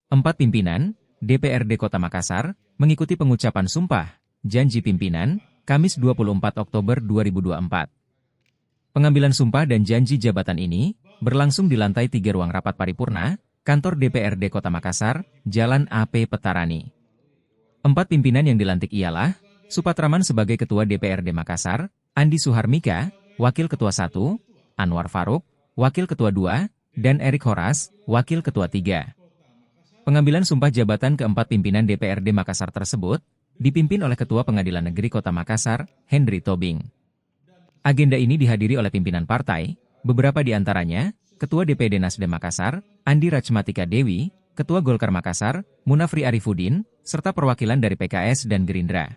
4 pimpinan DPRD Kota Makassar mengikuti pengucapan sumpah janji pimpinan Kamis 24 Oktober 2024. Pengambilan sumpah dan janji jabatan ini berlangsung di lantai 3 ruang rapat paripurna, kantor DPRD Kota Makassar, Jalan AP Petarani. 4 pimpinan yang dilantik ialah Supatraman sebagai Ketua DPRD Makassar, Andi Suharmika, Wakil Ketua 1, Anwar Faruk, Wakil Ketua 2, dan Erik Horas, Wakil Ketua 3. Pengambilan sumpah jabatan keempat pimpinan DPRD Makassar tersebut dipimpin oleh Ketua Pengadilan Negeri Kota Makassar, Henry Tobing. Agenda ini dihadiri oleh pimpinan partai, beberapa di antaranya, Ketua DPD Nasdem Makassar, Andi Rachmatika Dewi, Ketua Golkar Makassar, Munafri Arifuddin, serta perwakilan dari PKS dan Gerindra.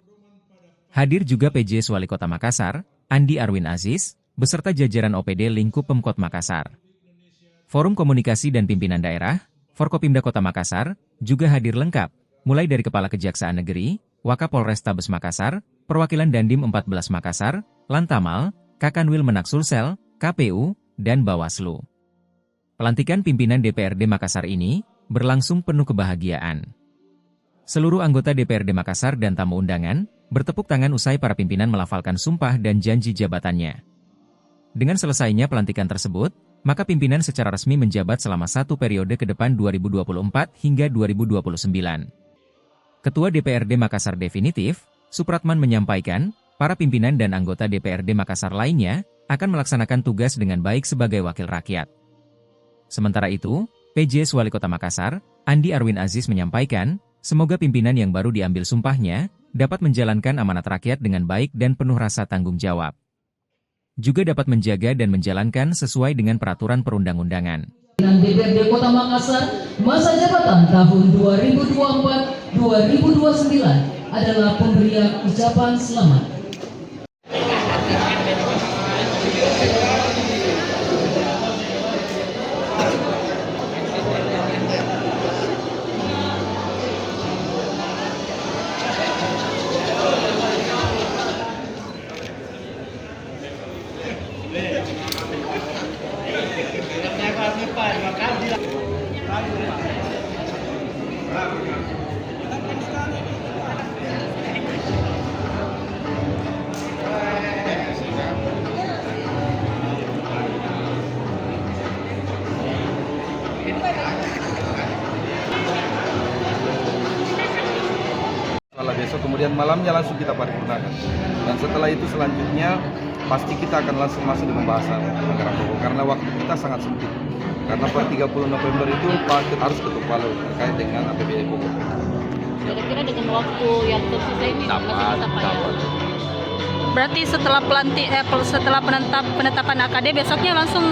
Hadir juga PJ Wali Kota Makassar, Andi Arwin Aziz, beserta jajaran OPD Lingkup Pemkot Makassar. Forum Komunikasi dan Pimpinan Daerah, Forkopimda Kota Makassar, juga hadir lengkap, mulai dari Kepala Kejaksaan Negeri, Wakapolrestabes Makassar, Perwakilan Dandim 14 Makassar, Lantamal, Kakanwil Menak Sulsel, KPU, dan Bawaslu. Pelantikan pimpinan DPRD Makassar ini berlangsung penuh kebahagiaan. Seluruh anggota DPRD Makassar dan tamu undangan bertepuk tangan usai para pimpinan melafalkan sumpah dan janji jabatannya. Dengan selesainya pelantikan tersebut, maka pimpinan secara resmi menjabat selama 1 periode ke depan 2024 hingga 2029. Ketua DPRD Makassar definitif, Supratman menyampaikan, para pimpinan dan anggota DPRD Makassar lainnya akan melaksanakan tugas dengan baik sebagai wakil rakyat. Sementara itu, PJ Wali Kota Makassar, Andi Arwin Aziz menyampaikan, semoga pimpinan yang baru diambil sumpahnya dapat menjalankan amanat rakyat dengan baik dan penuh rasa tanggung jawab. Juga dapat menjaga dan menjalankan sesuai dengan peraturan perundang-undangan. DPRD Kota Makassar, masa jabatan tahun 2024-2029 adalah pemberian ucapan selamat. Besok kemudian malamnya langsung kita paripurnakan, dan setelah itu selanjutnya pasti kita akan langsung masuk di pembahasan anggaran pokok karena waktu kita sangat sempit, karena per 30 November itu harus ketuk palu terkait dengan APBD pokok. Kira-kira dengan waktu yang tersisa ini masih bisa Pak ya? Berarti setelah penetapan AKD besoknya langsung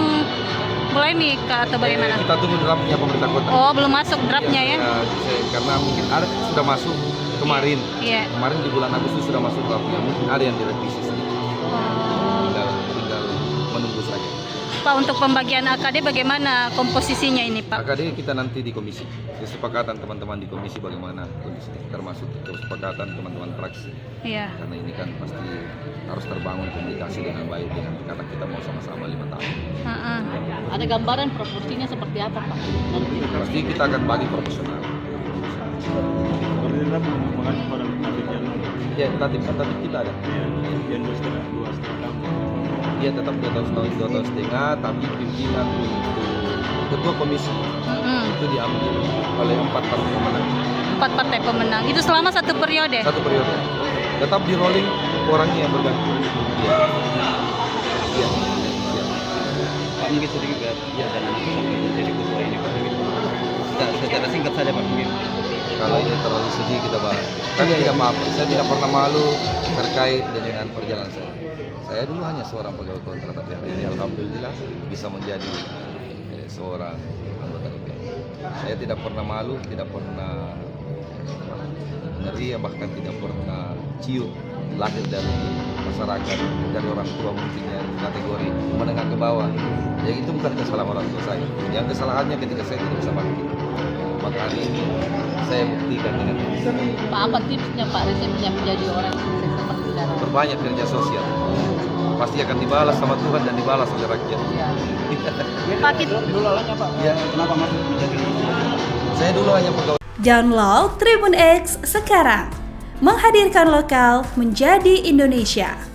mulai nih atau bagaimana? Kita tunggu draftnya pemerintah kota. Oh, belum masuk draftnya ya? Karena mungkin ada sudah masuk kemarin. Iya. Kemarin di bulan Agustus sudah masuk draftnya, mungkin ada yang direvisi sedikit. Tinggal menunggu saja. Pak, untuk pembagian AKD bagaimana komposisinya ini, Pak? AKD kita nanti di komisi, kesepakatan teman-teman di komisi bagaimana kondisi, termasuk kesepakatan teman-teman fraksi. Iya. Karena ini kan pasti harus terbangun komunikasi dengan baik, dengan karena kita mau sama-sama 5 tahun. Ada gambaran proporsinya seperti apa, Pak? Nanti Pasti kita akan bagi proporsional. Berarti belum mengacu pada targetnya. Ya, tatip kita ada. Yang 2,5 tahun. Iya, tetap 2 tahun setengah, tapi pimpinan untuk ketua komisi itu diambil oleh 4 partai pemenang. 4 partai pemenang. Itu selama 1 periode? 1 periode. Tetap di rolling orangnya yang berganti. Iya. Iya. Pak, mungkin sedikit ya, dan nanti jadi ketua ini Pak. Secara singkat saja Pak mungkin. Kalau ini terlalu sedih kita bahas. Tapi tidak maaf, saya tidak pernah malu terkait dengan perjalanan saya. Saya dulu hanya seorang pegawai kontrak, tapi hari ini alhamdulillah bisa menjadi seorang anggota DPR. Saya tidak pernah malu, tidak pernah ngeri, bahkan tidak pernah ciut lahir dari masyarakat, dari orang tua mungkin yang kategori menengah ke bawah. Yang itu bukan kesalahan orang tua saya. Yang kesalahannya ketika saya tidak bisa bangkit. Maka hari ini saya buktikan dengan ini. Pak, apa tipsnya Pak resepnya menjadi orang sukses seperti sekarang? Berbanyak kerja sosial. Pasti akan dibalas sama Tuhan dan dibalas oleh rakyat. Ya. Pak, Dulu awalnya Pak, Ya. kenapa masuk menjadi Saya dulu hanya pegawai. Download Tribun X sekarang, menghadirkan lokal menjadi Indonesia.